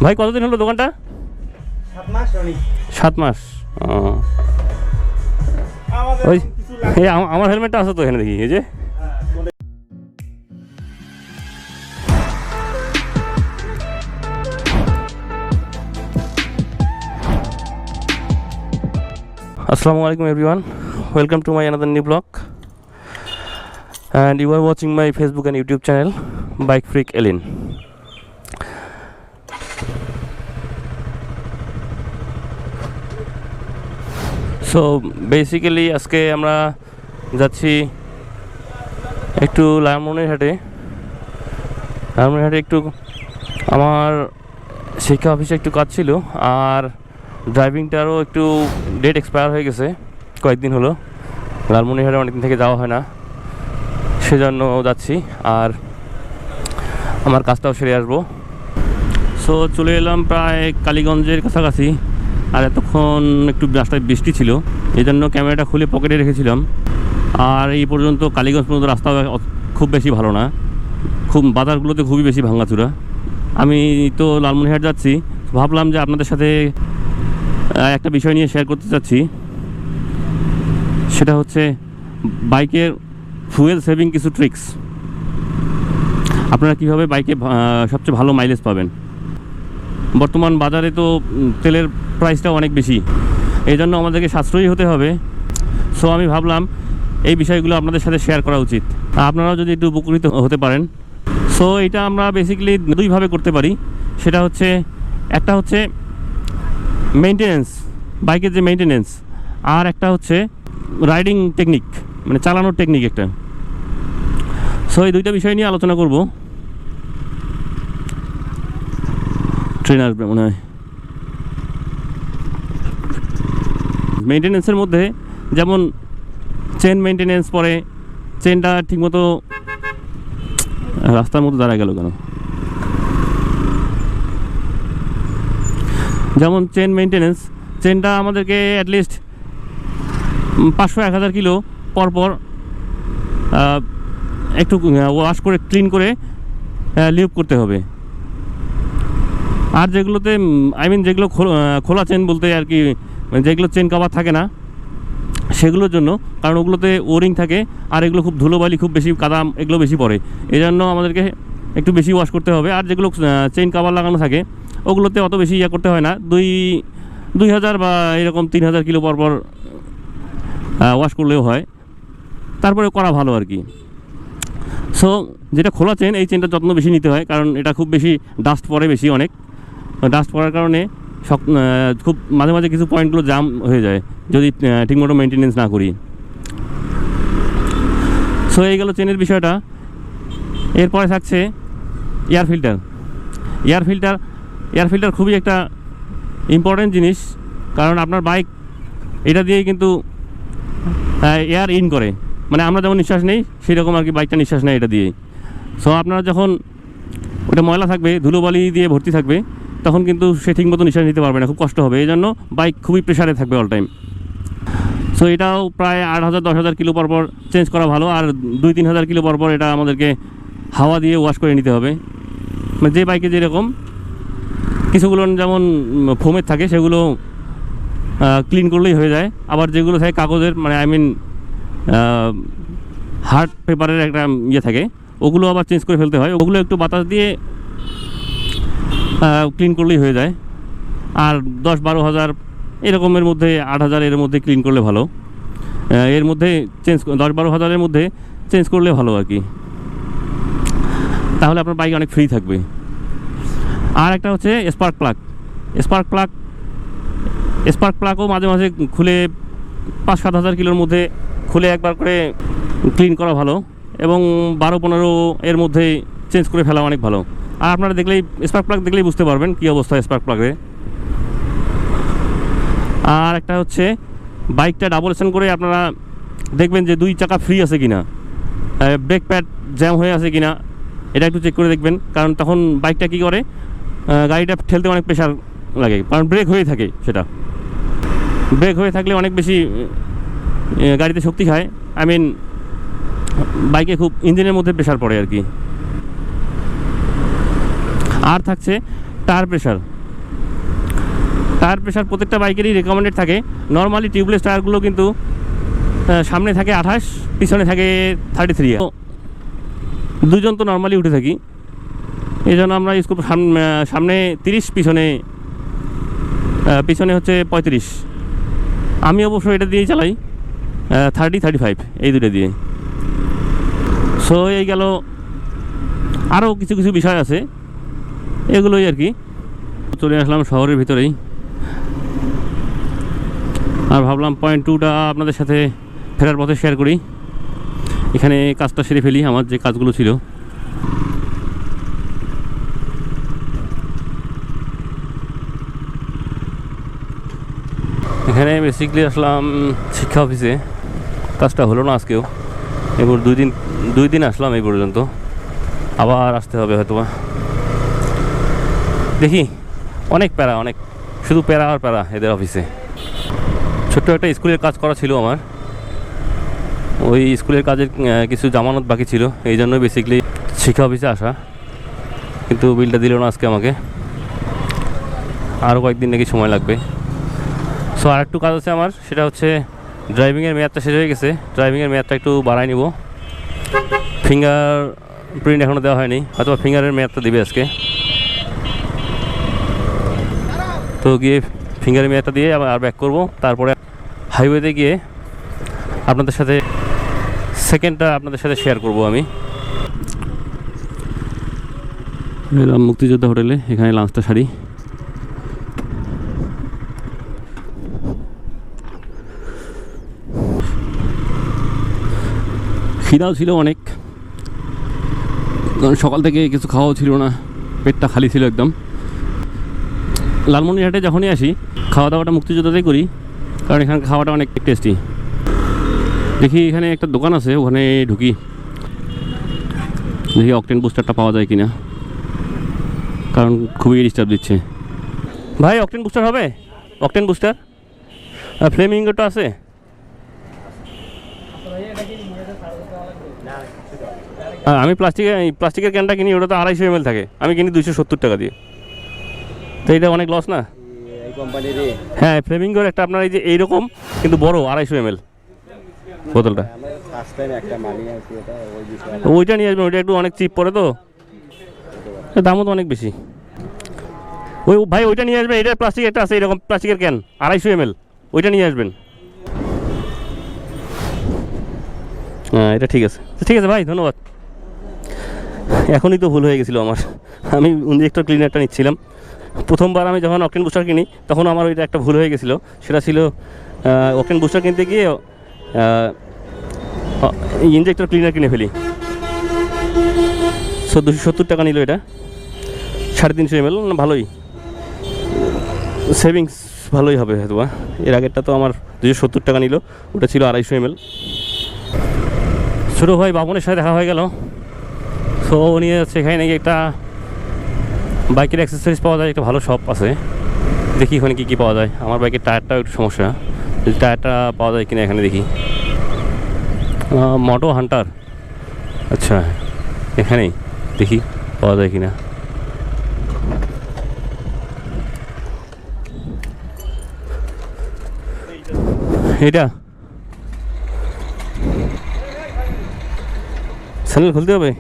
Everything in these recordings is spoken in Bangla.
ভাই কতদিন হলো দোকানটা? 7 মাস। 7 মাস। ওই আমার হেলমেটটা আছে তো এখানে দেখি, এই যে। Assalamu alaikum everyone, welcome to my another new vlog, and you are watching my Facebook and YouTube channel by Freak Elin. So basically আজকে আমরা যাচ্ছি একটু লালমনিরহাটে একটু আমার শিক্ষা অফিসে একটু কাজ ছিল, আর ড্রাইভিংটারও একটু ডেট এক্সপায়ার হয়ে গেছে কয়েকদিন হলো। লালমনিরহাটে অনেকদিন থেকে যাওয়া হয় না, সেজন্য যাচ্ছি আর আমার কাজটাও সেরে আসবো। সো চলে এলাম প্রায় কালীগঞ্জের কাছাকাছি, আর এতক্ষণ একটু রাস্তায় বৃষ্টি ছিল, এই জন্য ক্যামেরাটা খুলে পকেটে রেখেছিলাম। আর এই পর্যন্ত কালীগঞ্জ পর্যন্ত রাস্তা খুব বেশি ভালো না, বাজারগুলোতে খুবই বেশি ভাঙাচুরা। আমি তো লালমনিরহাট যাচ্ছি, ভাবলাম যে আপনাদের সাথে একটা বিষয় নিয়ে শেয়ার করতে চাচ্ছি। সেটা হচ্ছে বাইকের ফুয়েল সেভিং কিছু ট্রিক্স। আপনারা কীভাবে বাইকে সবচেয়ে ভালো মাইলেজ পাবেন। বর্তমান বাজারে তো তেলের প্রাইসটা অনেক বেশি, এই জন্য আমাদেরকে সাশ্রয়ী হতে হবে। সো আমি ভাবলাম এই বিষয়গুলো আপনাদের সাথে শেয়ার করা উচিত, আপনারাও যদি একটু উপকৃত হতে পারেন। সো এটা আমরা বেসিক্যালি দুইভাবে করতে পারি। সেটা হচ্ছে, একটা হচ্ছে মেইনটেনেন্স, বাইকের যে মেইনটেনেন্স, আর একটা হচ্ছে রাইডিং টেকনিক, মানে চালানোর টেকনিক একটা। সো এই দুইটা বিষয় নিয়ে আলোচনা করব। ট্রেন আসবে মনে হয়। মেইনটেনেন্সের মধ্যে যেমন চেন মেইনটেনেন্স, পরে চেনটা ঠিকমতো রাস্তার মধ্যে দাঁড়া গেল কেন, যেমন চেন মেইনটেনেন্স, চেনটা আমাদেরকে অ্যাটলিস্ট 500-1000 কিলো পরপর একটু ওয়াশ করে ক্লিন করে লিউপ করতে হবে। আর যেগুলোতে যেগুলো খোলা চেন বলতে আর কি, যেগুলো চেন কভার থাকে না সেগুলোর জন্য, কারণ ওগুলোতে ওরিং থাকে, আর এগুলো খুব ধুলোবালি, খুব বেশি কাদা এগুলো বেশি পড়ে, এই জন্য আমাদেরকে একটু বেশি ওয়াশ করতে হবে। আর যেগুলো চেন কভার লাগানো থাকে ওগুলোতে অত বেশি করতে হয় না, 2000 বা এরকম 3000 কিলো পরপর ওয়াশ করলেও হয়, তারপরে করা ভালো আর কি। সো যেটা খোলা চেন, এই চেনটা যত্ন বেশি নিতে হয়, কারণ এটা খুব বেশি ডাস্ট পড়ে, বেশি অনেক ডাস্ট পড়ার কারণে খুব মাঝে মাঝে কিছু পয়েন্টগুলো জাম হয়ে যায় যদি ঠিকমতো মেনটেনেন্স না করি। সো এই গেল চেনের বিষয়টা। এরপরে থাকছে এয়ার ফিল্টার। এয়ার ফিল্টার খুবই একটা ইম্পর্টেন্ট জিনিস, কারণ আপনার বাইক এটা দিয়েই কিন্তু এয়ার ইন করে, মানে আমরা যেমন নিঃশ্বাস নেই সেরকম আর কি বাইকটা নিঃশ্বাস নেয় এটা দিয়েই। সো আপনারা যখন ওটা ময়লা থাকবে, ধুলোবালি দিয়ে ভর্তি থাকবে, তখন কিন্তু সে ঠিক মতো নিঃশ্বাস নিতে পারবে না, খুব কষ্ট হবে, এই জন্য বাইক খুবই প্রেশারে থাকবে অল টাইম। সো এটাও প্রায় 8000-10,000 কিলো পরপর চেঞ্জ করা ভালো, আর 2-3,000 কিলো পরপর এটা আমাদেরকে হাওয়া দিয়ে ওয়াশ করে নিতে হবে। মানে যে বাইকে যেরকম, কিছুগুলো যেমন ফোমের থাকে সেগুলো ক্লিন করলেই হয়ে যায়, আবার যেগুলো থাকে কাগজের, মানে হার্ড পেপারের একটা থাকে, ওগুলো আবার চেঞ্জ করে ফেলতে হয়, ওগুলো একটু বাতাস দিয়ে ক্লিন করলেই হয়ে যায়। আর 10-12 হাজার এরকমের মধ্যে, 8,000 এর মধ্যে ক্লিন করলে ভালো, এর মধ্যে 10-12 হাজারের মধ্যে চেঞ্জ করলে ভালো আর কি, তাহলে আপনার বাইক অনেক ফ্রি থাকবে। আর একটা হচ্ছে স্পার্ক প্লাগও মাঝে মাঝে খুলে 5-7 হাজার কিলোর মধ্যে খুলে একবার করে ক্লিন করা ভালো, এবং 12-15 এর মধ্যে চেঞ্জ করে ফেলা অনেক ভালো। আর আপনারা স্পার্ক প্লাগ দেখলেই বুঝতে পারবেন কী অবস্থা স্পার্ক প্লাগে। আর একটা হচ্ছে বাইকটা ডাবল স্ট্যান্ড করে আপনারা দেখবেন যে 2 চাকা ফ্রি আছে কিনা, ব্রেক প্যাড জ্যাম হয়ে আছে কিনা, এটা একটু চেক করে দেখবেন, কারণ তখন বাইকটা কী করে, গাড়িটা ঠেলতে অনেক প্রেশার লাগে, কারণ ব্রেক হয়ে থাকে, সেটা ব্রেক হয়ে থাকলে অনেক বেশি গাড়িতে শক্তি খায়, বাইকে খুব ইঞ্জিনের মধ্যে প্রেশার পড়ে আর কি। আর থাকছে টায়ার প্রেশার প্রত্যেকটা বাইকেরই রেকমেন্ডেড থাকে। নর্মালি টিউবলেস টায়ারগুলো কিন্তু সামনে থাকে 28, পিছনে থাকে 33। দুজন তো নর্মালি উঠে থাকি, এই জন্য আমরা ইউজ করবো সামনে 30, পিছনে হচ্ছে 35। আমি অবশ্য এটা দিয়েই চালাই 35 এই দুটো দিয়ে। সো এই গেল, আরও কিছু বিষয় আছে, এগুলোই আর কি। চলে আসলাম শহরের ভিতরেই, আর ভাবলাম পয়েন্ট 2টা আপনাদের সাথে ফেরার পথে শেয়ার করি। এখানে কাজটা সেরে ফেলি, আমার যে কাজগুলো ছিল। এখানে বেসিক্যালি আসলাম শিক্ষা অফিসে, কাজটা হলো না আজকেও। এবার 2 দিন আসলাম এই পর্যন্ত, আবার আসতে হবে হয়তো। দেখি, অনেক প্যারা, অনেক শুধু প্যারা আর প্যারা এদের অফিসে। ছোট্ট একটা স্কুলের কাজ করা ছিল আমার, ওই স্কুলের কাজের কিছু জামানত বাকি ছিল, এই জন্যই বেসিক্যালি শিক্ষা অফিসে আসা। কিন্তু বিলটা দিল না আজকে আমাকে, আরও কয়েকদিন নাকি সময় লাগবে। সো আর একটু কাজ আছে আমার, সেটা হচ্ছে ড্রাইভিংয়ের মেয়াদটা শেষ হয়ে গেছে, ড্রাইভিংয়ের মেয়াদটা একটু বাড়াই নিব। ফিঙ্গার প্রিন্ট এখনও দেওয়া হয়নি, হয়তো ফিঙ্গারের মেয়াদটা দেবে আজকে। তো গিয়ে ফিঙ্গারের মেয়াদটা দিয়ে আর ব্যাক করবো, তারপরে হাইওয়েতে গিয়ে আপনাদের সাথে সেকেন্ডটা আপনাদের সাথে শেয়ার করব আমি। এলাম মুক্তিযোদ্ধা হোটেলে, এখানে লাঞ্চটা সারি। খিদাও ছিল অনেক, কারণ সকাল থেকে কিছু খাওয়াও ছিল না, পেটটা খালি ছিল একদম। লালমনিরহাটে যখনই আসি খাওয়া দাওয়াটা মুক্তিযোদ্ধাতেই করি, কারণ এখানে খাওয়াটা অনেক টেস্টি। দেখি এখানে একটা দোকান আছে, ওখানে ঢুকি, দেখি অকটেন বুস্টারটা পাওয়া যায় কিনা, কারণ খুবই ডিস্টার্ব দিচ্ছে। ভাই অকটেন বুস্টার হবে? অকটেন বুস্টার ফ্লেমিঙ্গোটা আছে? আমি প্লাস্টিকের ক্যানটা কিনি, ওটা তো 250 ml থাকে, আমি কিনি 270 টাকা দিয়ে। তো এটা অনেক লস না? হ্যাঁ, ফ্লেমিঙ্গোর একটা আপনার এই যে এইরকম কিন্তু বড় 250 ml বোতলটা, ওইটা নিয়ে আসবেন। ওইটা একটু অনেক চিপ পড়ে, তো দামও তো অনেক বেশি। ওই ভাই ওইটা নিয়ে আসবেন, এটা প্লাস্টিক একটা আছে এরকম প্লাস্টিকের ক্যান 250 ml, ওইটা নিয়ে আসবেন। হ্যাঁ এটা ঠিক আছে, ঠিক আছে ভাই, ধন্যবাদ। এখনই তো ভুল হয়ে গেছিলো আমার, আমি ইঞ্জেক্টর ক্লিনারটা নিচ্ছিলাম। প্রথমবার আমি যখন অকটেন বুস্টার কিনি তখন আমার ওইটা একটা ভুল হয়ে গেছিলো, সেটা ছিল অকটেন বুস্টার কিনতে গিয়ে ইঞ্জেক্টর ক্লিনার কিনে ফেলি। 270 টাকা নিল এটা, 350 ml, ভালোই সেভিংস, ভালোই হবে হয়তো। এর আগেরটা তো আমার 270 টাকা নিল, ওটা ছিল 250 ml। ছোটো ভাই বাবনের সাথে দেখা হয়ে গেল, সো উনি সেখানে নাকি একটা বাইকের অ্যাক্সেসরিজ পাওয়া যায়, একটা ভালো শপ আছে, দেখি ওখানে কী কী পাওয়া যায়। আমার বাইকের টায়ারটাও একটু সমস্যা, যদি টায়ারটা পাওয়া যায় কিনা এখানে দেখি। মোটো হান্টার, আচ্ছা এখানেই দেখি পাওয়া যায় কিনা। এটা চ্যানেল খুলতে হবে।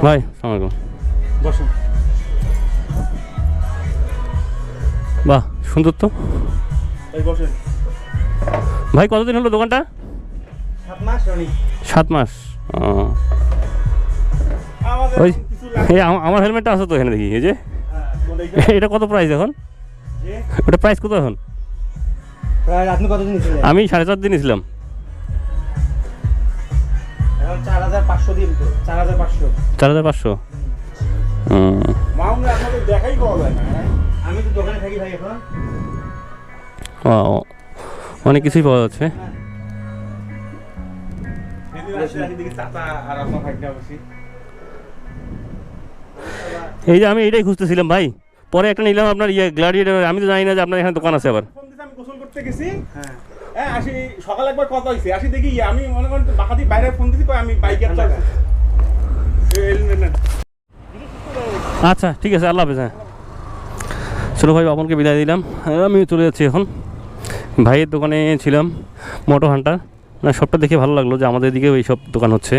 ভাই আসসালামু আলাইকুম, বসুন। বাহ সুন্দর তো ভাই। কতদিন হলো দোকানটা? 7 মাস। ওই আমার হেলমেটটা আছে তো এখানে দেখি, এই যে এটা কত প্রাইস এখন? ওটা প্রাইস কত এখন? আমি 4.5 দিন ছিলাম। 4,500। অনেক কিছুই পাওয়া যাচ্ছে। এই যে আমি এটাই খুঁজতেছিলাম ভাই, পরে একটা নিলাম আপনার গ্ল্যাডিয়েটর। আমি তো জানি না যে আপনার এখানে দোকান আছে। আবার হ্যাঁ আসি সকালে একবার কথা হয়েছে আসি দেখি আমি মনে করেন বাহাদি বাইরে ফোন দিছি আমি বাইকে চলছি। আচ্ছা ঠিক আছে, আল্লাহ হাফেজ। হ্যাঁ চলো ভাই, বাপনকে বিদায় দিলাম, আমি চলে যাচ্ছি এখন। ভাইয়ের দোকানে ছিলাম, মোটো হান্টার, না সবটা দেখে ভালো লাগলো যে আমাদের দিকেও এইসব দোকান হচ্ছে।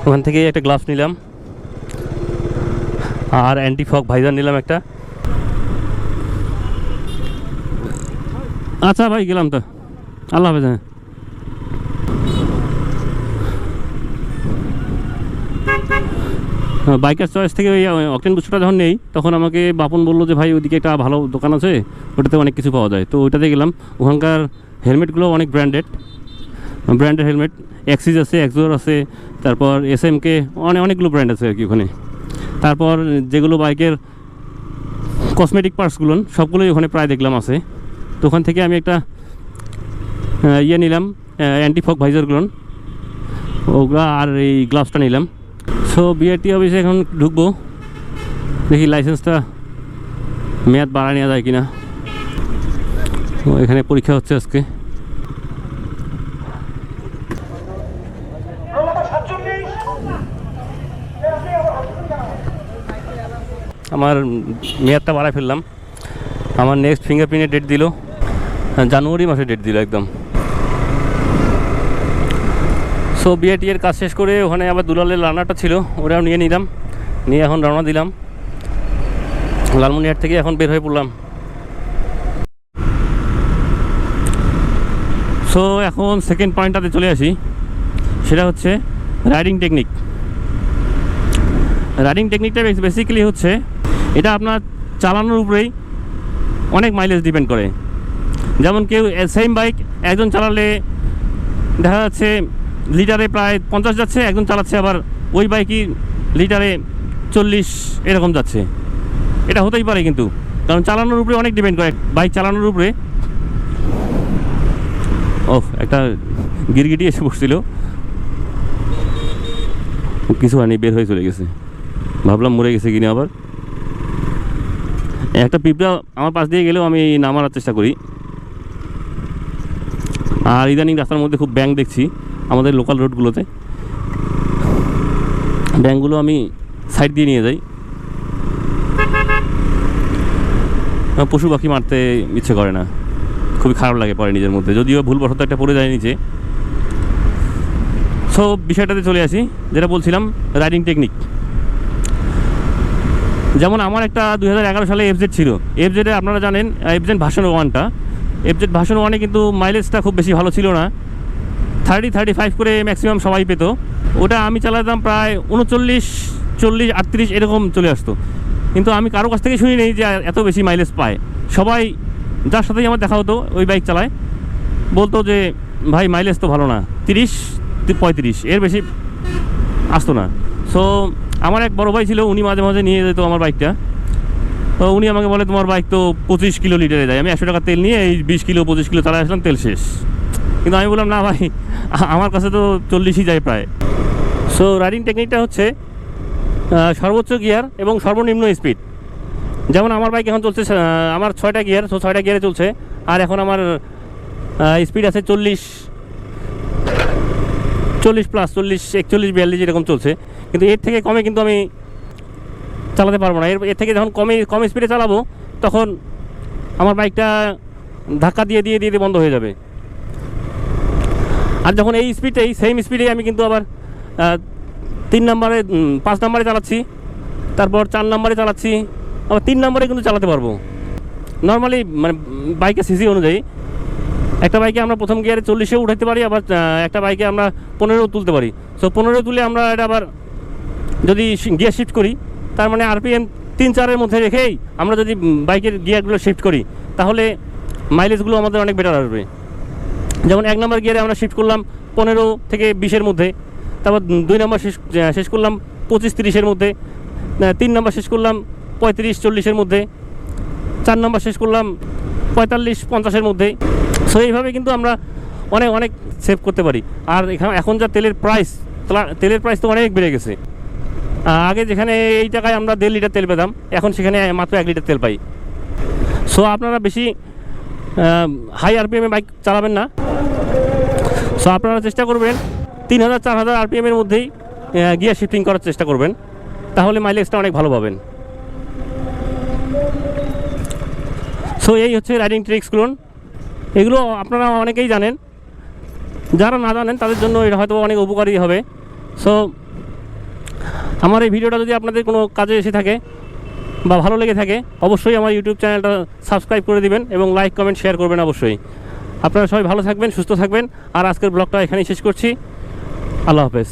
ওখান থেকে একটা গ্লাভস নিলাম আর অ্যান্টি ফগ ভাইজার নিলাম একটা। আচ্ছা ভাই গেলাম তো, আল্লাহ হাফেজ। হ্যাঁ বাইকার চয়েস থেকে ওই অকটেন বুস্টারটা যখন নেই তখন আমাকে বাপন বললো যে ভাই ওইদিকে একটা ভালো দোকান আছে, ওটাতে অনেক কিছু পাওয়া যায়। তো ওইটাতে গেলাম। ওখানকার হেলমেটগুলো অনেক ব্র্যান্ডের হেলমেট, অ্যাক্সিস আছে, এক্সোর আছে, তারপর এসএমকে, অনেকগুলো ব্র্যান্ড আছে আর কি ওখানে। তারপর যেগুলো বাইকের কসমেটিক পার্টসগুলো সবগুলোই ওখানে প্রায় দেখলাম আছে। তো ওখান থেকে আমি একটা ইয়ে নিলাম, অ্যান্টি ফগ ভাইজারগুলো ওগুলা, আর এই গ্লাভসটা নিলাম। সো বিআরটি অফিসে এখন ঢুকবো, দেখি লাইসেন্সটা মেয়াদ বাড়ায় নেওয়া যায় কিনা। এখানে পরীক্ষা হচ্ছে আজকে। আমার মেয়াদটা বাড়ায় ফেললাম। আমার নেক্সট ফিঙ্গারপ্রিন্টের ডেট দিল জানুয়ারি মাসে, ডেট দিল একদম। সো বিআরটি এর কাজ শেষ করে ওখানে আবার দুলালের লার্নারটা ছিল, ওটাও নিয়ে নিলাম, নিয়ে এখন রওনা দিলাম লালমনিরহাট থেকে। এখন বের হয়ে পড়লাম। সো এখন সেকেন্ড পয়েন্টটাতে চলে আসি, সেটা হচ্ছে রাইডিং টেকনিক। রাইডিং টেকনিকটা বেসিক্যালি হচ্ছে এটা আপনার চালানোর উপরেই অনেক মাইলেজ ডিপেন্ড করে। যেমন কেউ সেম বাইক একজন চালালে দেখা যাচ্ছে লিটারে প্রায় 50 যাচ্ছে, একজন চালাচ্ছে আবার ওই বাইকই লিটারে 40 এরকম যাচ্ছে। এটা হতেই পারে কিন্তু, কারণ চালানোর উপরে অনেক ডিপেন্ড করে বাইক চালানোর উপরে। একটা গিরগিটি এসে বসছিল, কিছু হয়নি, বের হয়ে চলে গেছে, ভাবলাম মরে গেছে কিনা। আবার একটা পিঁপড়া আমার পাশ দিয়ে গেলেও আমি নামার চেষ্টা করি। আর ইদানিং রাস্তার মধ্যে খুব ব্যাঙ দেখছি আমাদের লোকাল রোডগুলোতে, ব্যাঙগুলো আমি সাইড দিয়ে নিয়ে যাই। পশু পাখি মারতে ইচ্ছে করে না, খুবই খারাপ লাগে পরে নিজের মধ্যে, যদিও ভুলবশত একটা পড়ে যায় নিচে। সো বিষয়টাতে চলে আসি, যেটা বলছিলাম রাইডিং টেকনিক। যেমন আমার একটা 2011 সালে এফজেড ছিল। এফজেডে আপনারা জানেন এফজেড ভার্সন 1টা, এফজেড ভার্সন 1-এ কিন্তু মাইলেজটা খুব বেশি ভালো ছিল না, 30-35 করে ম্যাক্সিমাম সবাই পেত। ওটা আমি চালাতাম প্রায় 39, 40, 38 এরকম চলে আসতো। কিন্তু আমি কারো কাছ থেকে শুনি নেই যে এত বেশি মাইলেজ পায়। সবাই যার সাথেই আমার দেখা হতো ওই বাইক চালায় বলতো যে ভাই মাইলেজ তো ভালো না, 30-35 এর বেশি আসতো না। সো আমার এক বড় ভাই ছিল, উনি মাঝে মাঝে নিয়ে যেত আমার বাইকটা। তো উনি আমাকে বলে তোমার বাইক তো 25 কিলো লিটারে যায়। আমি 100 টাকা তেল নিয়ে এই 20 কিলো 25 কিলো চালাই আসলাম, তেল শেষ। কিন্তু আমি বললাম না ভাই, আমার কাছে তো 40ই যায় প্রায়। সো রাইডিং টেকনিকটা হচ্ছে সর্বোচ্চ গিয়ার এবং সর্বনিম্ন স্পিড। যেমন আমার বাইক এখন চলছে, আমার 6টা গিয়ার, সো 6টা গিয়ারে চলছে। আর এখন আমার স্পিড আছে 40+, 40, 41, 42 এরকম চলছে। কিন্তু এর থেকে কমে কিন্তু আমি চালাতে পারবো না। এর থেকে যখন কম স্পিডে চালাবো তখন আমার বাইকটা ধাক্কা দিয়ে দিয়ে দিয়ে বন্ধ হয়ে যাবে। আর যখন এই সেম স্পিডে আমি কিন্তু আবার 3 নম্বরে 5 নম্বরে চালাচ্ছি, তারপর 4 নম্বরে চালাচ্ছি, আবার 3 নম্বরে কিন্তু চালাতে পারবো নর্মালি, মানে বাইকের সিসি অনুযায়ী। একটা বাইকে আমরা প্রথম গিয়ারে 40-এও উঠাতে পারি, আবার একটা বাইকে আমরা 15-ও তুলতে পারি। সো 15 তুলে আমরা এটা আবার যদি গিয়ার শিফট করি, তার মানে আরপিএম 3-4-এর মধ্যে রেখেই আমরা যদি বাইকের গিয়ারগুলো শিফট করি তাহলে মাইলেজগুলো আমাদের অনেক বেটার আসবে। যেমন 1 নম্বর গিয়ারে আমরা শিফট করলাম 15 থেকে 20-এর মধ্যে, তারপর 2 নম্বর শেষ করলাম 25-30-এর মধ্যে, 3 নম্বর শেষ করলাম 35-40-এর মধ্যে, 4 নম্বর শেষ করলাম 45-50-এর মধ্যে। সো এইভাবে কিন্তু আমরা অনেক সেভ করতে পারি। আর এখন যা তেলের প্রাইস তো অনেক বেড়ে গেছে। আগে যেখানে এই টাকায় আমরা 1.5 লিটার তেল পেতাম, এখন সেখানে মাত্র 1 লিটার তেল পাই। সো আপনারা বেশি হাই আরপিএমে বাইক চালাবেন না। সো আপনারা চেষ্টা করবেন 3000-4000 আরপিএমের মধ্যেই গিয়ার শিফটিং করার চেষ্টা করবেন, তাহলে মাইলেজটা অনেক ভালো পাবেন। সো এই হচ্ছে রাইডিং ট্রিক্সগুলো, এগুলো আপনারা অনেকেই জানেন, যারা না জানেন তাদের জন্য এটা হয়তো অনেক উপকারী হবে। সো আমার এই ভিডিওটা যদি আপনাদের কোনো কাজে এসে থাকে বা ভালো লেগে থাকে, অবশ্যই আমার ইউটিউব চ্যানেলটা সাবস্ক্রাইব করে দিবেন এবং লাইক কমেন্ট শেয়ার করবেন অবশ্যই। আপনারা সবাই ভালো থাকবেন, সুস্থ থাকবেন, আর আজকের ব্লগটা এখানেই শেষ করছি। আল্লাহ হাফেজ।